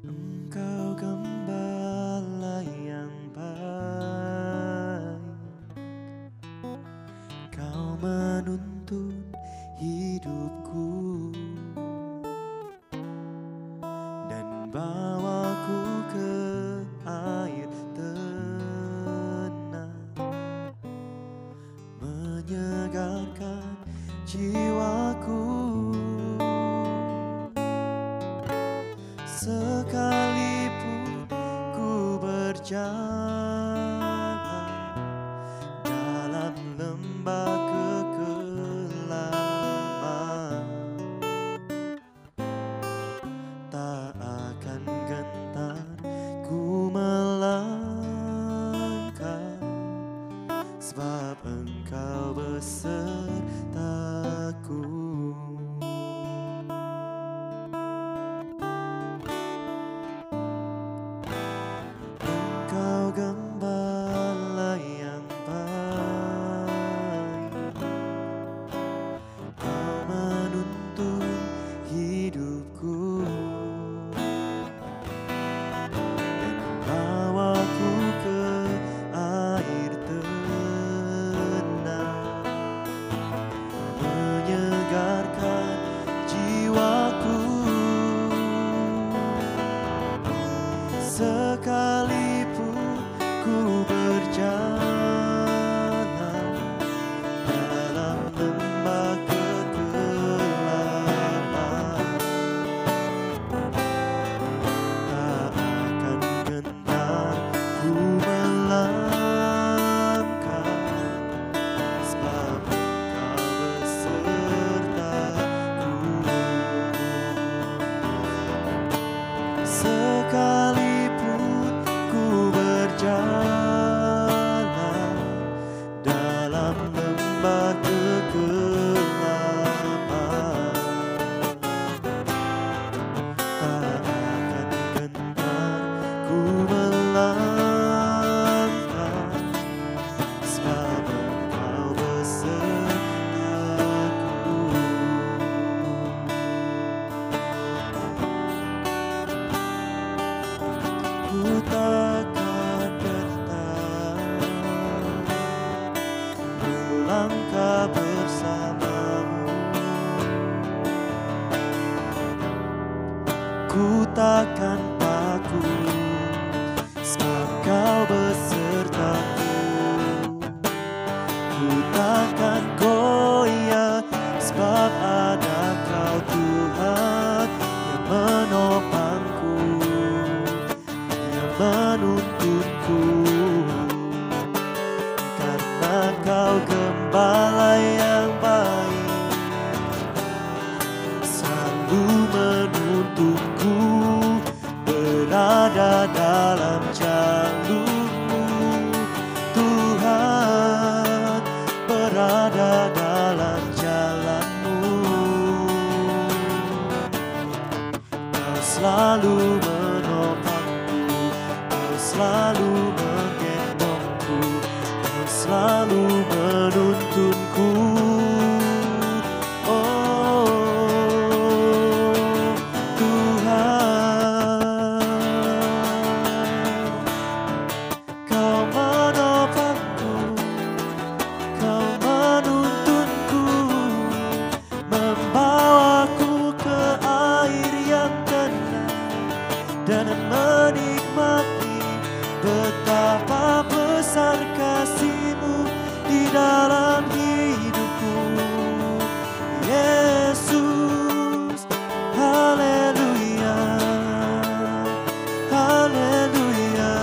Engkau gembala yang baik, Kau menuntun hidupku dan bawaku ke air tenang, menyegarkan jiwaku. Sekalipun ku berjalan dalam lembah kekelaman, tak akan gentar ku melangkah, sebab Engkau besertaku. Engkau gembala yang baik, Kau menuntun hidupku dan bawaku ke air tenang, menyegarkan jiwaku. Sekalipun ku berjalan dalam lembah kegelapan, tak akan gentar ku melangkah, sebab Engkau besertaku. Sekalipun ku berjalan dalam lembah kegelapan, tak akan gentar ku melangkah, sebab Engkau besertaku. Ku takkan gentar melangkah bersamamu, ku takkan takut, sebab Kau besertaku. Ku takkan goyah, sebab ada Kau Tuhan yang menopangku, yang menuntunku. Karena Kau gembala yang baik, selalu menuntunku, berada dalam jalur-Mu. Tuhan, berada dalam jalan-Mu. Kau selalu menopangku, Kau selalu menggendongku, Kau selalu menuntunku. Oh Tuhan, Kau menopangku, Kau menuntunku, membawaku ke air yang tenang, dan menikmati betapa besar kasih-Mu di dalam hidupku. Yesus, haleluya, haleluya.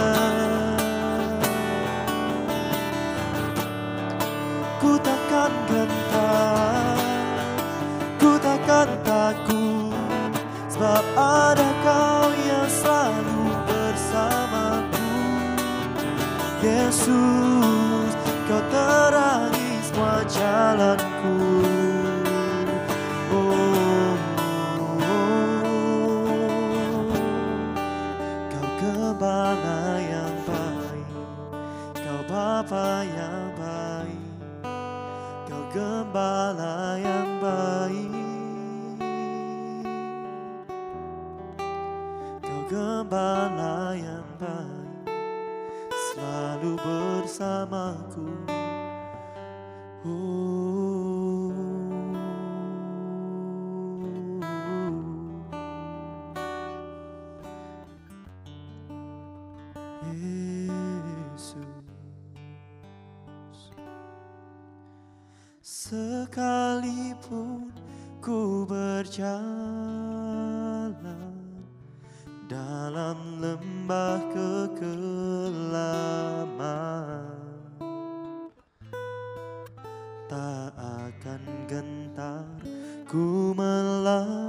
Ku takkan gentar, ku takkan takut, sebab ada Kau yang selalu bersamaku. Yesus, Kau terangi semua jalanku. Oh gembala yang baik, Kau gembala yang baik, selalu bersamaku. Sekalipun ku berjalan dalam lembah kekelaman, tak akan gentar ku melangkah,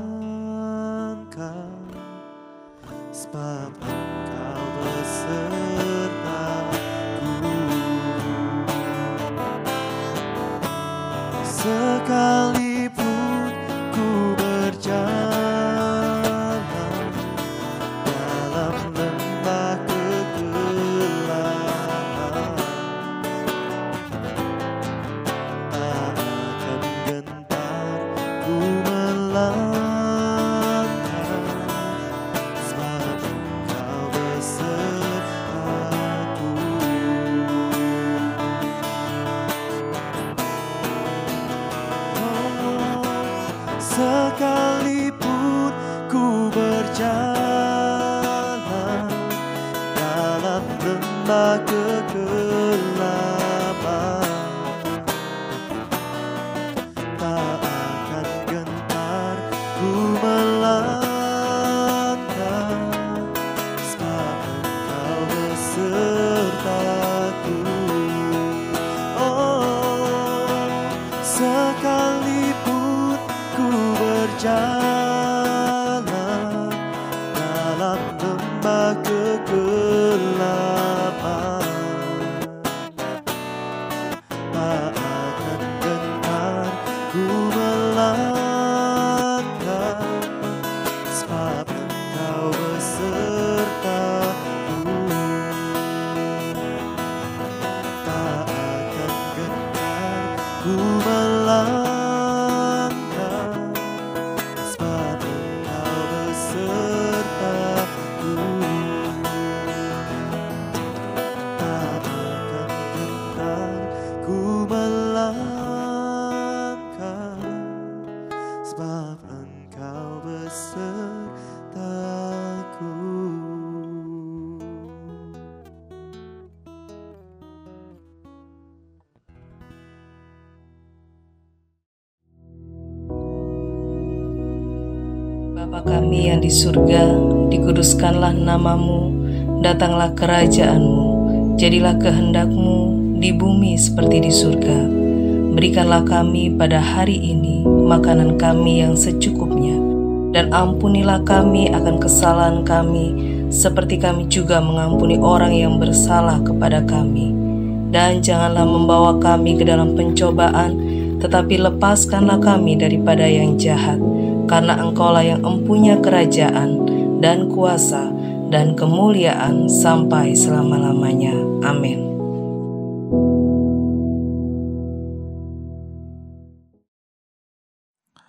sebab Engkau besertaku. Sekalipun ku berjalan dalam lembah kegelapan, tak akan gentar ku melangkah, sebab Engkau besertaku. Sekalipun ku berjalan dalam lembah kegelapan, tak akan gentar ku melangkah, sebab Engkau besertaku. Oh, sekalipun ku berjalan dalam lembah kegelapan, tak akan gentar ku melangkah, sebab Engkau besertaku. Tak akan gentar ku melangkah, sebab Engkau besertaku. Tak akan gentar ku melangkah, sebab Engkau besertaku. Bapa kami yang di surga, dikuduskanlah namamu, datanglah kerajaan-Mu, jadilah kehendak-Mu di bumi seperti di surga. Berikanlah kami pada hari ini makanan kami yang secukupnya, dan ampunilah kami akan kesalahan kami, seperti kami juga mengampuni orang yang bersalah kepada kami. Dan janganlah membawa kami ke dalam pencobaan, tetapi lepaskanlah kami daripada yang jahat. Karena Engkaulah yang empunya kerajaan dan kuasa dan kemuliaan sampai selama-lamanya. Amin.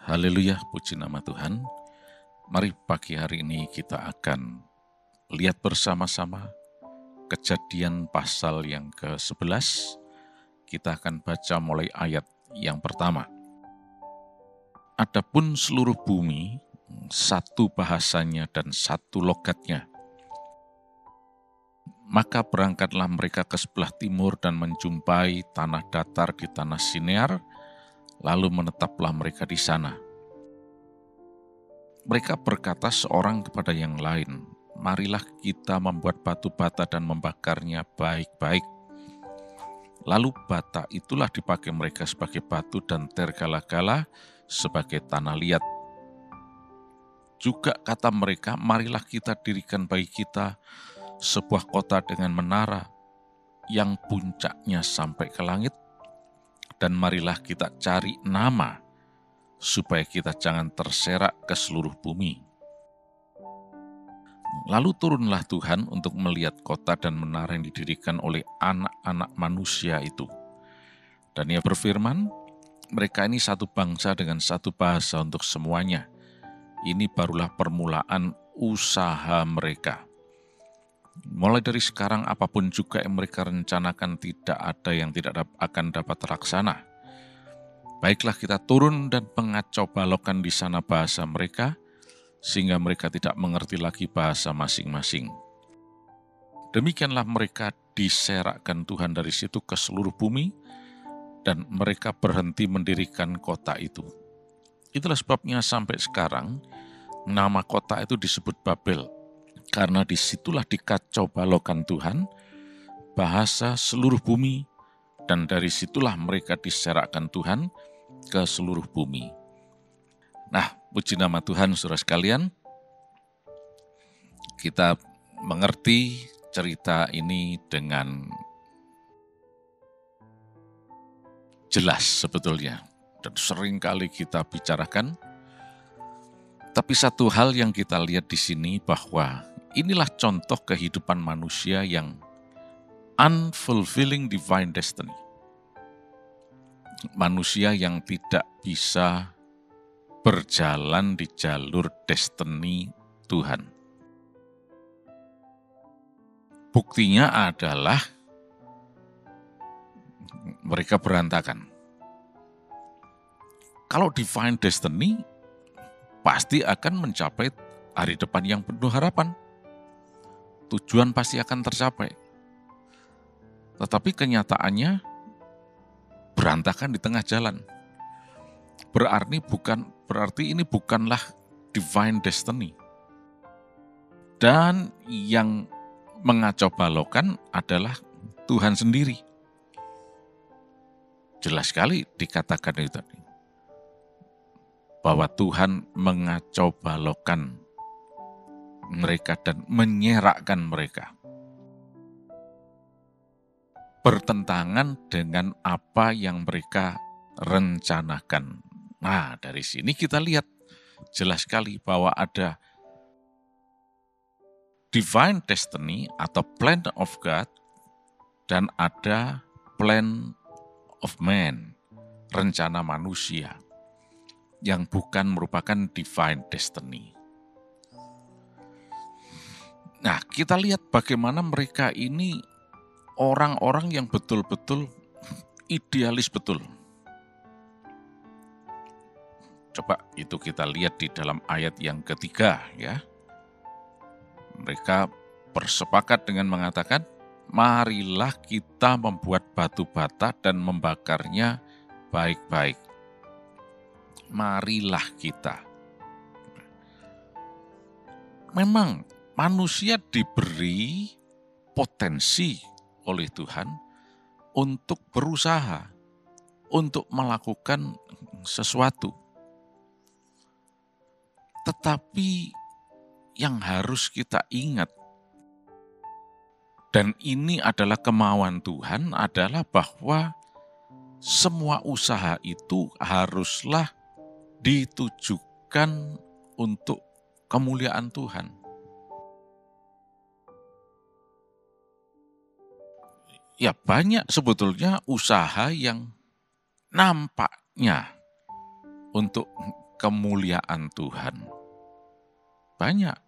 Haleluya, puji nama Tuhan. Mari pagi hari ini kita akan lihat bersama-sama Kejadian pasal yang ke-11. Kita akan baca mulai ayat yang pertama. Adapun seluruh bumi, satu bahasanya dan satu logatnya. Maka berangkatlah mereka ke sebelah timur dan menjumpai tanah datar di tanah Sinear, lalu menetaplah mereka di sana. Mereka berkata seorang kepada yang lain, marilah kita membuat batu bata dan membakarnya baik-baik. Lalu bata itulah dipakai mereka sebagai batu dan tergala-gala sebagai tanah liat. Juga kata mereka, marilah kita dirikan bagi kita sebuah kota dengan menara yang puncaknya sampai ke langit, dan marilah kita cari nama supaya kita jangan terserak ke seluruh bumi. Lalu turunlah Tuhan untuk melihat kota dan menara yang didirikan oleh anak-anak manusia itu. Dan Ia berfirman, Mereka ini satu bangsa dengan satu bahasa untuk semuanya. Ini barulah permulaan usaha mereka. Mulai dari sekarang apapun juga yang mereka rencanakan tidak ada yang tidak akan dapat terlaksana. Baiklah kita turun dan mengacau balokkan di sana bahasa mereka, sehingga mereka tidak mengerti lagi bahasa masing-masing. Demikianlah mereka diserakkan Tuhan dari situ ke seluruh bumi, dan mereka berhenti mendirikan kota itu. Itulah sebabnya sampai sekarang nama kota itu disebut Babel, karena disitulah dikacau balokkan Tuhan, bahasa seluruh bumi, dan dari situlah mereka diserakkan Tuhan ke seluruh bumi. Nah, puji nama Tuhan saudara sekalian, kita mengerti cerita ini dengan jelas sebetulnya, dan sering kali kita bicarakan. Tapi satu hal yang kita lihat di sini bahwa inilah contoh kehidupan manusia yang unfulfilling divine destiny. Manusia yang tidak bisa berjalan di jalur destiny Tuhan. Buktinya adalah mereka berantakan. Kalau divine destiny, pasti akan mencapai hari depan yang penuh harapan. Tujuan pasti akan tercapai. Tetapi kenyataannya berantakan di tengah jalan. Berarti ini bukanlah divine destiny. Dan yang mengacau balokkan adalah Tuhan sendiri. Jelas sekali dikatakan itu tadi, bahwa Tuhan mengacau balokkan mereka dan menyerakkan mereka. Bertentangan dengan apa yang mereka rencanakan. Nah, dari sini kita lihat jelas sekali bahwa ada divine destiny atau plan of God dan ada plan of man, rencana manusia, yang bukan merupakan divine destiny. Nah, kita lihat bagaimana mereka ini orang-orang yang betul-betul idealis betul. Coba itu kita lihat di dalam ayat yang ketiga ya. Mereka bersepakat dengan mengatakan, marilah kita membuat batu bata dan membakarnya baik-baik. Marilah kita. Memang manusia diberi potensi oleh Tuhan untuk berusaha, untuk melakukan sesuatu. Tetapi yang harus kita ingat, dan ini adalah kemauan Tuhan, adalah bahwa semua usaha itu haruslah ditujukan untuk kemuliaan Tuhan. Ya banyak sebetulnya usaha yang nampaknya untuk kemuliaan Tuhan. Banyak.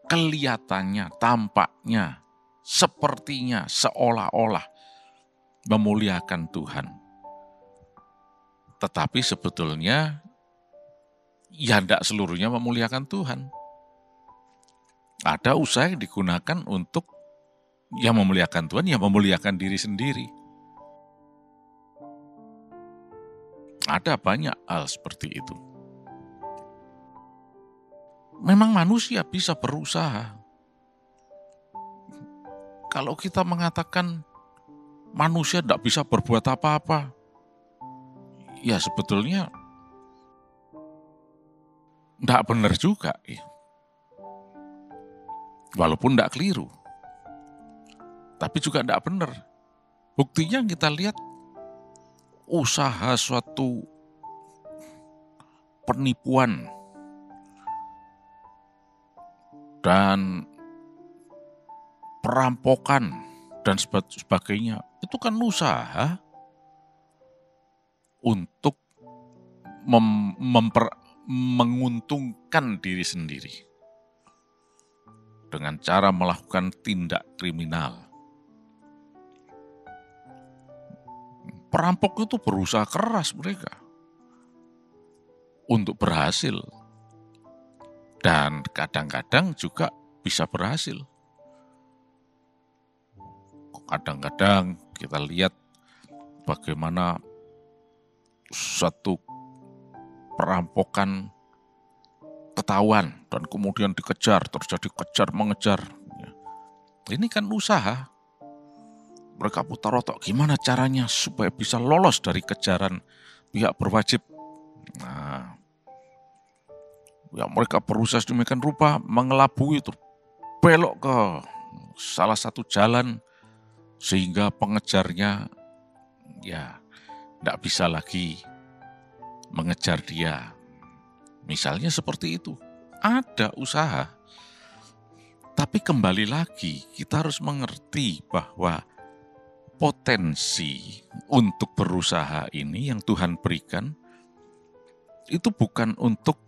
Kelihatannya, tampaknya, sepertinya, seolah-olah memuliakan Tuhan. Tetapi sebetulnya, ya tidak seluruhnya memuliakan Tuhan. Ada usaha yang digunakan untuk yang memuliakan Tuhan, yang memuliakan diri sendiri. Ada banyak hal seperti itu. Memang manusia bisa berusaha. Kalau kita mengatakan manusia tidak bisa berbuat apa-apa, ya sebetulnya tidak benar juga. Walaupun tidak keliru. Tapi juga tidak benar. Buktinya kita lihat usaha suatu penipuan dan perampokan dan sebagainya, itu kan usaha. untuk menguntungkan diri sendiri dengan cara melakukan tindak kriminal. Perampok itu berusaha keras mereka untuk berhasil, dan kadang-kadang juga bisa berhasil. Kadang-kadang kita lihat bagaimana satu perampokan ketahuan dan kemudian dikejar, terjadi kejar mengejar. Ini kan usaha. Mereka putar otak gimana caranya supaya bisa lolos dari kejaran pihak berwajib. Nah, ya mereka berusaha sedemikian rupa mengelabui itu, belok ke salah satu jalan sehingga pengejarnya ya tidak bisa lagi mengejar dia. Misalnya seperti itu. Ada usaha. Tapi kembali lagi kita harus mengerti bahwa potensi untuk berusaha ini yang Tuhan berikan itu bukan untuk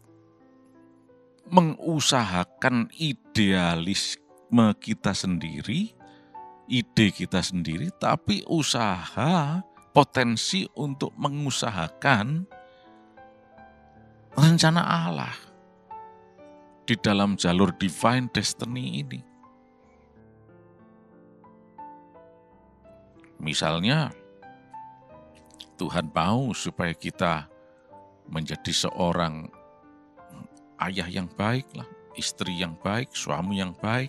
mengusahakan idealisme kita sendiri, ide kita sendiri, tapi usaha potensi untuk mengusahakan rencana Allah di dalam jalur divine destiny ini. Misalnya, Tuhan mau supaya kita menjadi seorang ayah yang baik, istri yang baik, suami yang baik,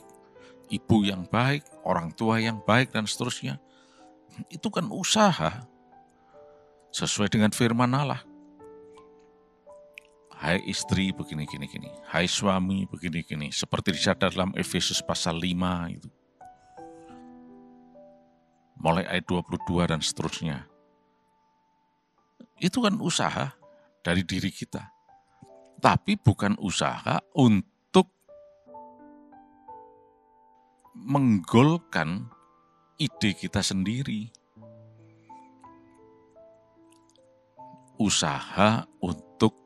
ibu yang baik, orang tua yang baik, dan seterusnya. Itu kan usaha sesuai dengan firman Allah. Hai istri begini. Hai suami begini. Seperti dicatat dalam Efesus pasal 5 itu. Mulai ayat 22 dan seterusnya. Itu kan usaha dari diri kita. Tapi bukan usaha untuk menggolkan ide kita sendiri. Usaha untuk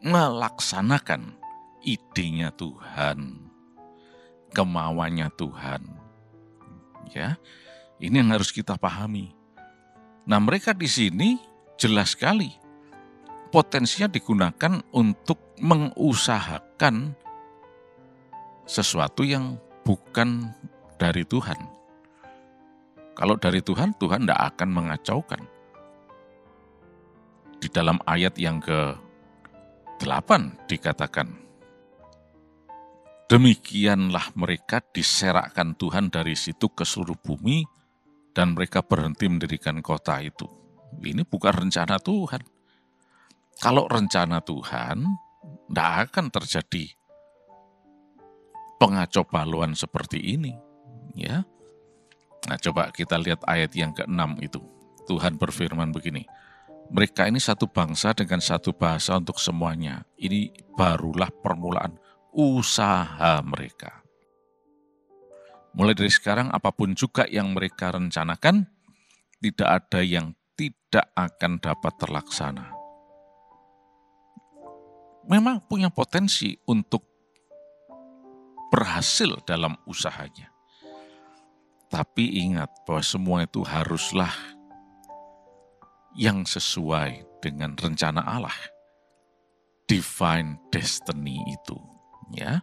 melaksanakan idenya Tuhan, kemauannya Tuhan. Ya, ini yang harus kita pahami. Nah, mereka di sini jelas sekali potensinya digunakan untuk mengusahakan sesuatu yang bukan dari Tuhan. Kalau dari Tuhan, Tuhan tidak akan mengacaukan. Di dalam ayat yang ke-8 dikatakan, demikianlah mereka diserakkan Tuhan dari situ ke seluruh bumi, dan mereka berhenti mendirikan kota itu. Ini bukan rencana Tuhan. Kalau rencana Tuhan, tidak akan terjadi pengacau baluan seperti ini. Ya. Nah, coba kita lihat ayat yang ke-6 itu. Tuhan berfirman begini, mereka ini satu bangsa dengan satu bahasa untuk semuanya. Ini barulah permulaan usaha mereka. Mulai dari sekarang, apapun juga yang mereka rencanakan, tidak ada yang tidak akan dapat terlaksana. Memang punya potensi untuk berhasil dalam usahanya. Tapi ingat bahwa semua itu haruslah yang sesuai dengan rencana Allah. Divine destiny itu. Ya.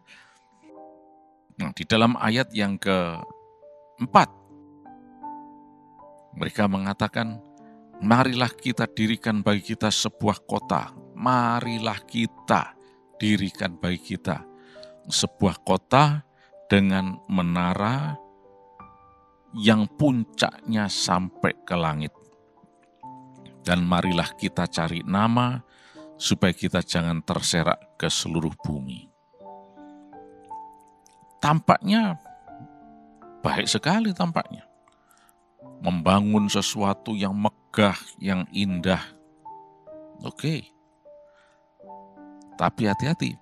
Nah, di dalam ayat yang ke-4, mereka mengatakan, marilah kita dirikan bagi kita sebuah kota. Marilah kita dirikan bagi kita sebuah kota dengan menara yang puncaknya sampai ke langit. Dan marilah kita cari nama supaya kita jangan terserak ke seluruh bumi. Tampaknya baik sekali tampaknya. Membangun sesuatu yang megah, yang indah. Oke. Tapi hati-hati.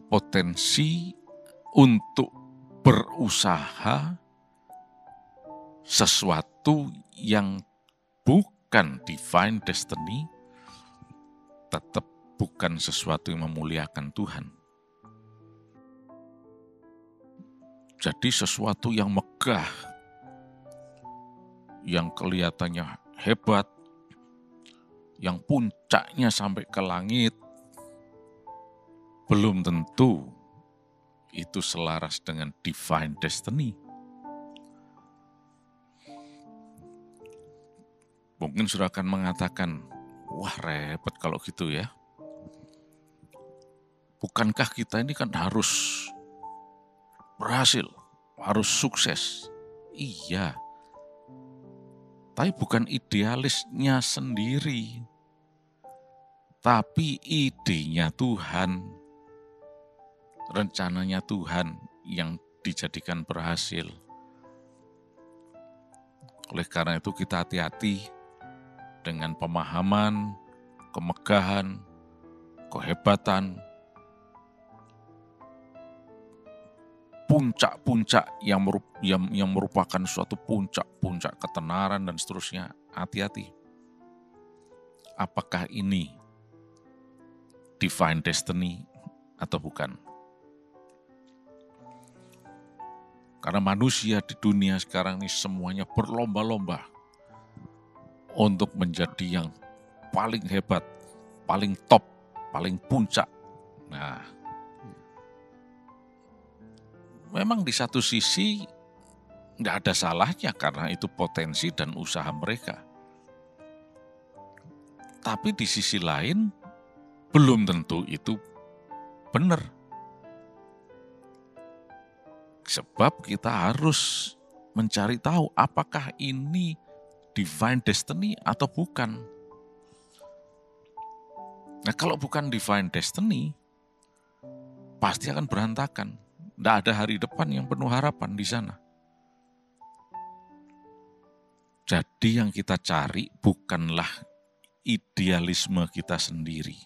Potensi untuk berusaha sesuatu yang bukan bukan divine destiny, tetap bukan sesuatu yang memuliakan Tuhan. Jadi sesuatu yang megah, yang kelihatannya hebat, yang puncaknya sampai ke langit, belum tentu itu selaras dengan divine destiny. Mungkin sudah akan mengatakan, wah repot kalau gitu ya. Bukankah kita ini kan harus berhasil, harus sukses? Iya, tapi bukan idealisnya sendiri, tapi idenya Tuhan, rencananya Tuhan yang dijadikan berhasil. Oleh karena itu kita hati-hati dengan pemahaman, kemegahan, kehebatan, puncak-puncak yang merupakan suatu puncak ketenaran dan seterusnya. Hati-hati. Apakah ini divine destiny atau bukan? Karena manusia di dunia sekarang ini semuanya berlomba-lomba untuk menjadi yang paling hebat, paling top, paling puncak. Nah, memang di satu sisi nggak ada salahnya karena itu potensi dan usaha mereka. Tapi di sisi lain belum tentu itu benar. Sebab kita harus mencari tahu apakah ini divine destiny atau bukan. Nah, kalau bukan divine destiny, pasti akan berantakan. Tidak ada hari depan yang penuh harapan di sana. Jadi yang kita cari bukanlah idealisme kita sendiri.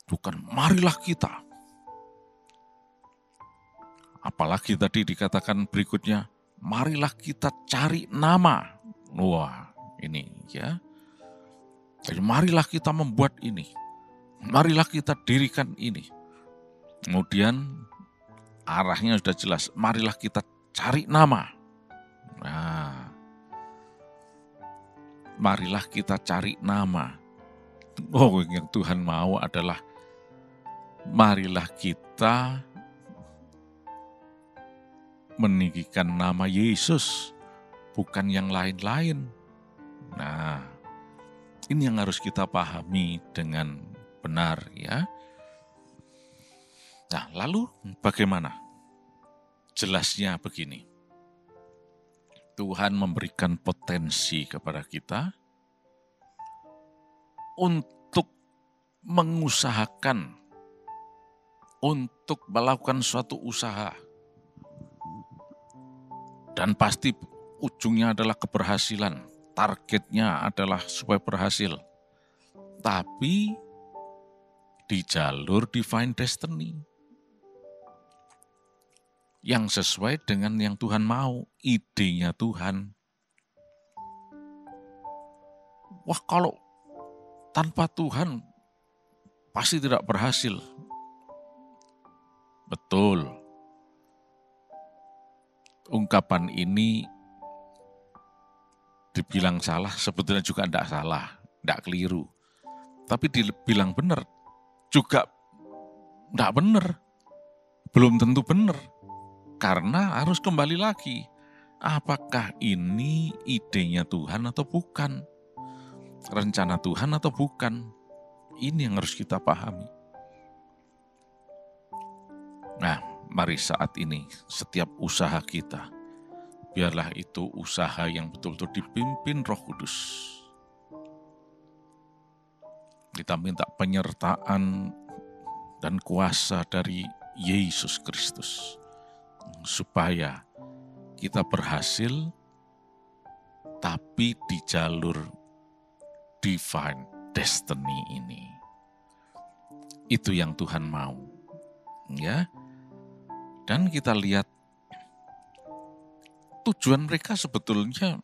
Bukan marilah kita. Apalagi tadi dikatakan berikutnya, marilah kita cari nama. Wah, ini ya. Jadi marilah kita membuat ini. Marilah kita dirikan ini. Kemudian arahnya sudah jelas. Marilah kita cari nama. Nah, marilah kita cari nama. Oh, yang Tuhan mau adalah marilah kita meninggikan nama Yesus, bukan yang lain-lain. Nah, ini yang harus kita pahami dengan benar ya. Nah, lalu bagaimana? Jelasnya begini. Tuhan memberikan potensi kepada kita untuk mengusahakan, untuk melakukan suatu usaha. Dan pasti ujungnya adalah keberhasilan. Targetnya adalah supaya berhasil. Tapi di jalur divine destiny. Yang sesuai dengan yang Tuhan mau. Idenya Tuhan. Wah, kalau tanpa Tuhan pasti tidak berhasil. Betul. Ungkapan ini dibilang salah, sebetulnya juga tidak salah, tidak keliru. Tapi dibilang benar, juga tidak benar. Belum tentu benar. Karena harus kembali lagi. Apakah ini idenya Tuhan atau bukan? Rencana Tuhan atau bukan? Ini yang harus kita pahami. Nah, mari saat ini setiap usaha kita, biarlah itu usaha yang betul-betul dipimpin Roh Kudus. Kita minta penyertaan dan kuasa dari Yesus Kristus, supaya kita berhasil, tapi di jalur divine destiny ini. Itu yang Tuhan mau. Ya. Dan kita lihat tujuan mereka sebetulnya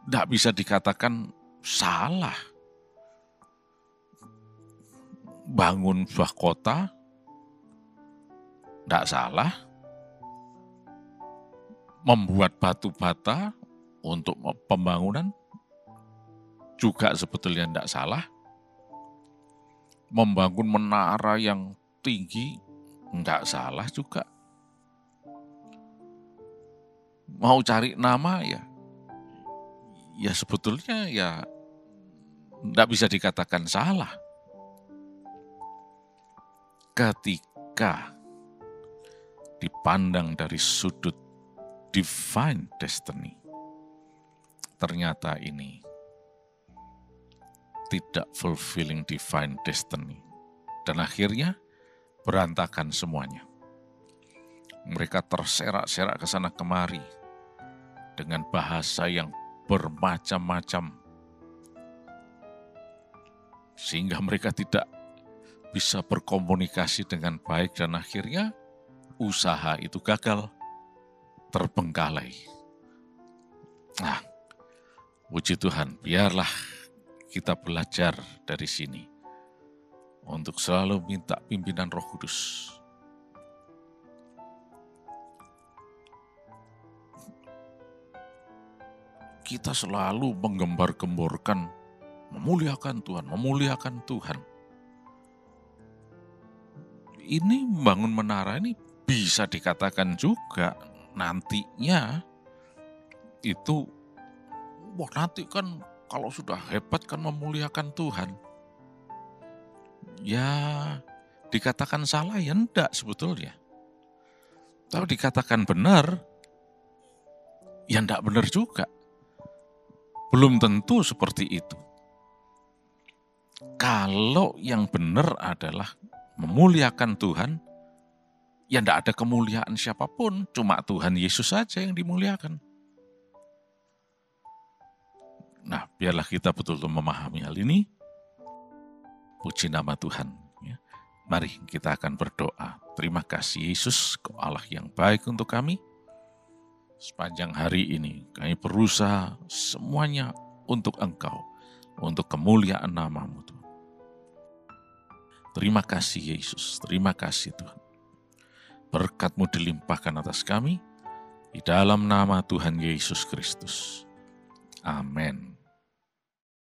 tidak bisa dikatakan salah. Bangun sebuah kota, tidak salah. Membuat batu bata untuk pembangunan, juga sebetulnya tidak salah. Membangun menara yang tinggi, tidak salah juga. Mau cari nama ya sebetulnya ya tidak bisa dikatakan salah. Ketika dipandang dari sudut divine destiny, ternyata ini tidak fulfilling divine destiny. Dan akhirnya berantakan semuanya. Mereka terserak-serak ke sana kemari dengan bahasa yang bermacam-macam. Sehingga mereka tidak bisa berkomunikasi dengan baik dan akhirnya usaha itu gagal, terbengkalai. Nah, puji Tuhan, biarlah kita belajar dari sini untuk selalu minta pimpinan Roh Kudus. Kita selalu menggembar-gemborkan, memuliakan Tuhan. Ini membangun menara ini bisa dikatakan juga nantinya itu, nanti kan kalau sudah hebat kan memuliakan Tuhan. Ya dikatakan salah ya enggak sebetulnya. Tapi dikatakan benar, ya enggak benar juga. Belum tentu seperti itu. Kalau yang benar adalah memuliakan Tuhan, ya tidak ada kemuliaan siapapun, cuma Tuhan Yesus saja yang dimuliakan. Nah, biarlah kita betul-betul memahami hal ini. Puji nama Tuhan. Ya. Mari kita akan berdoa. Terima kasih Yesus, Kau Allah yang baik untuk kami. Sepanjang hari ini kami berusaha semuanya untuk Engkau, untuk kemuliaan nama-Mu Tuhan. Terima kasih Yesus, terima kasih Tuhan. Berkat-Mu dilimpahkan atas kami, di dalam nama Tuhan Yesus Kristus. Amin.